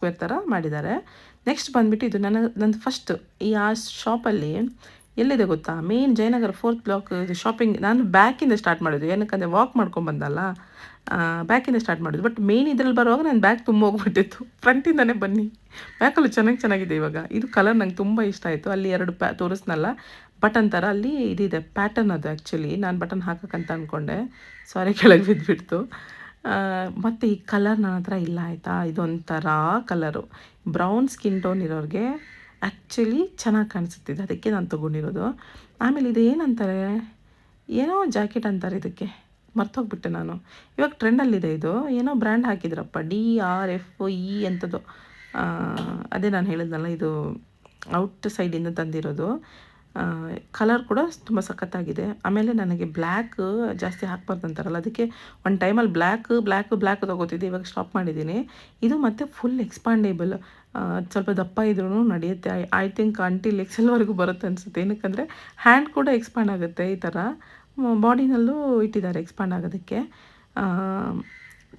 Square ಥರ ಮಾಡಿದ್ದಾರೆ. Next ಬಂದುಬಿಟ್ಟು ಇದು ನಂದು ಫಸ್ಟ್ ಆ ಶಾಪಲ್ಲಿ ಎಲ್ಲಿದೆ ಗೊತ್ತಾ, main Jayanagar 4th block shopping. ನಾನು ಬ್ಯಾಕಿಂದ ಸ್ಟಾರ್ಟ್ ಮಾಡಿದ್ದು, ಏನಕ್ಕಂದರೆ ವಾಕ್ ಮಾಡ್ಕೊಂಬಂದಲ್ಲ, ಬ್ಯಾಕಿಂದ ಸ್ಟಾರ್ಟ್ ಮಾಡಿದ್ದು. ಬಟ್ ಮೇನ್ ಇದ್ರಲ್ಲಿ ಬರುವಾಗ ನಾನು ಬ್ಯಾಗ್ ತುಂಬ ಹೋಗ್ಬಿಟ್ಟಿತ್ತು. ಫ್ರಂಟಿಂದನೇ ಬನ್ನಿ, ಬ್ಯಾಕಲ್ಲೂ ಚೆನ್ನಾಗಿದೆ ಇವಾಗ. ಇದು ಕಲರ್ ನಂಗೆ ತುಂಬ ಇಷ್ಟ ಆಯಿತು. ಅಲ್ಲಿ 2 ತೋರಿಸ್ನಲ್ಲ ಬಟನ್ ಥರ, ಅಲ್ಲಿ ಇದಿದೆ ಪ್ಯಾಟರ್ನ್. ಅದು ಆ್ಯಕ್ಚುಲಿ ನಾನು ಬಟನ್ ಹಾಕೋಕ್ಕಂತ ಅಂದ್ಕೊಂಡೆ, ಸಾರಿ ಕೆಳಗೆ ಬಿದ್ದುಬಿಡ್ತು. ಮತ್ತು ಈ ಕಲರ್ ನನ್ನ ಹತ್ರ ಇಲ್ಲ ಆಯಿತಾ. ಇದೊಂಥರ ಕಲರು, ಬ್ರೌನ್ ಸ್ಕಿನ್ ಟೋನ್ ಇರೋರಿಗೆ ಆ್ಯಕ್ಚುಲಿ ಚೆನ್ನಾಗಿ ಕಾಣಿಸುತ್ತಿದೆ, ಅದಕ್ಕೆ ನಾನು ತೊಗೊಂಡಿರೋದು. ಆಮೇಲೆ ಇದು ಏನಂತಾರೆ, ಏನೋ ಜಾಕೆಟ್ ಅಂತಾರೆ ಇದಕ್ಕೆ, ಮರ್ತೋಗ್ಬಿಟ್ಟೆ ನಾನು. ಇವಾಗ ಟ್ರೆಂಡಲ್ಲಿದೆ ಇದು, ಏನೋ ಬ್ರ್ಯಾಂಡ್ ಹಾಕಿದ್ರಪ್ಪ, DRFE ಅಂಥದ್ದು. ಅದೇ ನಾನು ಹೇಳಿದ್ನಲ್ಲ, ಇದು ಔಟ್ ಸೈಡಿಂದ ತಂದಿರೋದು. ಕಲರ್ ಕೂಡ ತುಂಬ ಸಖತ್ತಾಗಿದೆ. ಆಮೇಲೆ ನನಗೆ ಬ್ಲ್ಯಾಕ್ ಜಾಸ್ತಿ ಹಾಕ್ಬಾರ್ದು ಅಂತಾರಲ್ಲ, ಅದಕ್ಕೆ ಒಂದು ಟೈಮಲ್ಲಿ ಬ್ಲ್ಯಾಕ್ ತೊಗೋತಿದ್ದೆ, ಇವಾಗ ಸ್ಟಾಪ್ ಮಾಡಿದ್ದೀನಿ. ಇದು ಮತ್ತು ಫುಲ್ ಎಕ್ಸ್ಪಾಂಡೇಬಲ್, ಸ್ವಲ್ಪ ದಪ್ಪ ಇದ್ರೂ ನಡೆಯುತ್ತೆ. ಐ ಥಿಂಕ್ ಅಂಟಿಲ್ XL ಬರುತ್ತೆ ಅನಿಸುತ್ತೆ. ಏನಕ್ಕಂದರೆ ಹ್ಯಾಂಡ್ ಕೂಡ ಎಕ್ಸ್ಪಾಂಡ್ ಆಗುತ್ತೆ ಈ ಥರ, ಬಾಡಿನಲ್ಲೂ ಇಟ್ಟಿದ್ದಾರೆ ಎಕ್ಸ್ಪಾಂಡ್ ಆಗೋದಕ್ಕೆ.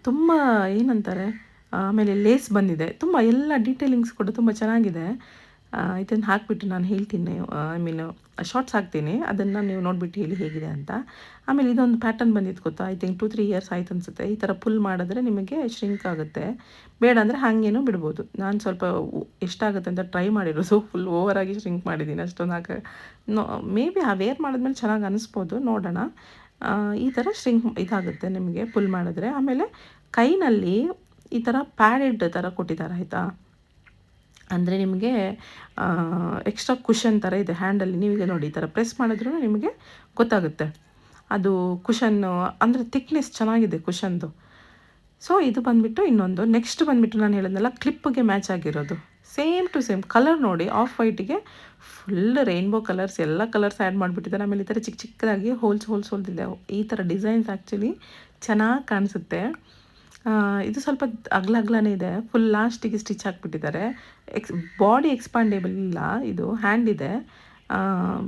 ತುಂಬ ಏನಂತಾರೆ, ಆಮೇಲೆ ಲೇಸ್ ಬಂದಿದೆ, ತುಂಬ ಎಲ್ಲ ಡೀಟೇಲಿಂಗ್ಸ್ ಕೂಡ ತುಂಬ ಚೆನ್ನಾಗಿದೆ. ಇದನ್ನು ಹಾಕಿಬಿಟ್ಟು ನಾನು ಹೇಳ್ತೀನಿ, ಐ ಮೀನ್ ಶಾರ್ಟ್ಸ್ ಹಾಕ್ತೀನಿ, ಅದನ್ನು ನೀವು ನೋಡಿಬಿಟ್ಟು ಹೇಳಿ ಹೇಗಿದೆ ಅಂತ. ಆಮೇಲೆ ಇದೊಂದು ಪ್ಯಾಟರ್ನ್ ಬಂದಿತ್ತು ಗೊತ್ತಾ, ಐ ಥಿಂಕ್ 2-3 ಇಯರ್ಸ್ ಆಯ್ತು ಅನಿಸುತ್ತೆ. ಈ ಥರ ಪುಲ್ ಮಾಡಿದ್ರೆ ನಿಮಗೆ ಶ್ರಿಂಕ್ ಆಗುತ್ತೆ, ಬೇಡ ಅಂದರೆ ಹಾಗೇನೂ ಬಿಡ್ಬೋದು. ನಾನು ಸ್ವಲ್ಪ ಎಷ್ಟಾಗುತ್ತೆ ಅಂತ ಟ್ರೈ ಮಾಡಿರೋದು, ಫುಲ್ ಓವರಾಗಿ ಶ್ರಿಂಕ್ ಮಾಡಿದ್ದೀನಿ, ಅಷ್ಟೊಂದು ಮೇ ಬಿ ಆ ವೇರ್ ಮಾಡಿದ್ಮೇಲೆ ಚೆನ್ನಾಗಿ ಅನ್ನಿಸ್ಬೋದು, ನೋಡೋಣ. ಈ ಥರ ಶ್ರಿಂಕ್ ಇದಾಗುತ್ತೆ ನಿಮಗೆ ಪುಲ್ ಮಾಡಿದ್ರೆ. ಆಮೇಲೆ ಕೈನಲ್ಲಿ ಈ ಥರ ಪ್ಯಾಡೆಡ್ ಥರ ಕೊಟ್ಟಿದ್ದಾರೆ ಆಯಿತಾ, ಅಂದರೆ ನಿಮಗೆ ಎಕ್ಸ್ಟ್ರಾ ಕುಷನ್ ಥರ ಇದೆ ಹ್ಯಾಂಡಲ್ಲಿ. ನೀವೀಗ ನೋಡಿ, ಈ ಥರ ಪ್ರೆಸ್ ಮಾಡಿದ್ರೂ ನಿಮಗೆ ಗೊತ್ತಾಗುತ್ತೆ ಅದು ಕುಷನ್ನು, ಅಂದರೆ ಥಿಕ್ನೆಸ್ ಚೆನ್ನಾಗಿದೆ ಕುಷನ್ದು. ಸೊ ಇದು ಬಂದುಬಿಟ್ಟು ಇನ್ನೊಂದು. ನೆಕ್ಸ್ಟ್ ಬಂದುಬಿಟ್ಟು ನಾನು ಹೇಳಿದ್ನಲ್ಲ, ಕ್ಲಿಪ್ಪಿಗೆ ಮ್ಯಾಚ್ ಆಗಿರೋದು, ಸೇಮ್ ಟು ಸೇಮ್ ಕಲರ್ ನೋಡಿ, ಆಫ್ ವೈಟಿಗೆ ಫುಲ್ ರೈನ್ಬೋ ಕಲರ್ಸ್, ಎಲ್ಲ ಕಲರ್ಸ್ ಆ್ಯಡ್ ಮಾಡಿಬಿಟ್ಟಿದ್ದಾರೆ. ಆಮೇಲೆ ಈ ಥರ ಚಿಕ್ಕದಾಗಿ ಹೋಲ್ಸ್ ಹೊಲ್ದಿದೆ. ಈ ಥರ ಡಿಸೈನ್ಸ್ ಆ್ಯಕ್ಚುಲಿ ಚೆನ್ನಾಗಿ ಕಾಣಿಸುತ್ತೆ. ಇದು ಸ್ವಲ್ಪ ಅಗ್ಲನೇ ಇದೆ, ಫುಲ್ ಲಾಸ್ಟಿಗೆ ಸ್ಟಿಚ್ ಹಾಕ್ಬಿಟ್ಟಿದ್ದಾರೆ. ಬಾಡಿ ಎಕ್ಸ್ಪಾಂಡೇಬಲ್ ಇಲ್ಲ, ಇದು ಹ್ಯಾಂಡ್ ಇದೆ.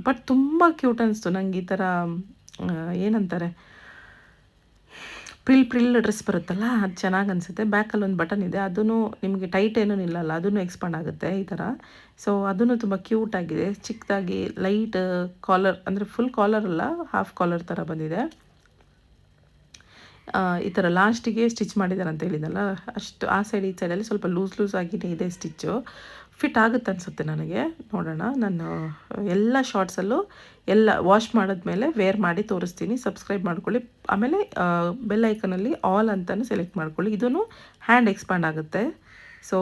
ಬಟ್ ತುಂಬ ಕ್ಯೂಟ್ ಅನಿಸ್ತು ನಂಗೆ. ಈ ಥರ ಏನಂತಾರೆ, ಪ್ರಿಲ್ ಡ್ರೆಸ್ ಬರುತ್ತಲ್ಲ, ಅದು ಚೆನ್ನಾಗಿ ಅನಿಸುತ್ತೆ. ಬ್ಯಾಕಲ್ಲಿ ಒಂದು ಬಟನ್ ಇದೆ, ಅದೂ ನಿಮಗೆ ಟೈಟ್ ಏನೂ ಇಲ್ಲಲ್ಲ, ಅದೂ ಎಕ್ಸ್ಪಾಂಡ್ ಆಗುತ್ತೆ ಈ ಥರ. ಸೊ ಅದೂ ತುಂಬ ಕ್ಯೂಟಾಗಿದೆ, ಚಿಕ್ಕದಾಗಿ ಲೈಟ್ ಕಾಲರ್, ಅಂದರೆ ಫುಲ್ ಕಾಲರ್ ಅಲ್ಲ, ಹಾಫ್ ಕಾಲರ್ ಥರ ಬಂದಿದೆ. ಈ ಥರ ಲಾಸ್ಟಿಗೆ ಸ್ಟಿಚ್ ಮಾಡಿದ್ದಾರೆ ಅಂತ ಹೇಳಿದ್ನಲ್ಲ, ಅಷ್ಟು ಆ ಸೈಡ್ ಈ ಸೈಡಲ್ಲಿ ಸ್ವಲ್ಪ ಲೂಸ್ ಆಗಿನೇ ಇದೆ ಸ್ಟಿಚ್ಚು. ಫಿಟ್ ಆಗುತ್ತೆ ಅನಿಸುತ್ತೆ ನನಗೆ, ನೋಡೋಣ. ನಾನು ಎಲ್ಲ ಶಾರ್ಟ್ಸಲ್ಲೂ ಎಲ್ಲ ವಾಶ್ ಮಾಡಿದ್ಮೇಲೆ ವೇರ್ ಮಾಡಿ ತೋರಿಸ್ತೀನಿ. ಸಬ್ಸ್ಕ್ರೈಬ್ ಮಾಡ್ಕೊಳ್ಳಿ. ಆಮೇಲೆ ಬೆಲ್ ಐಕನಲ್ಲಿ ಆಲ್ ಅಂತಲೂ ಸೆಲೆಕ್ಟ್ ಮಾಡ್ಕೊಳ್ಳಿ. ಇದೂ ಹ್ಯಾಂಡ್ ಎಕ್ಸ್ಪಾಂಡ್ ಆಗುತ್ತೆ. ಸೊ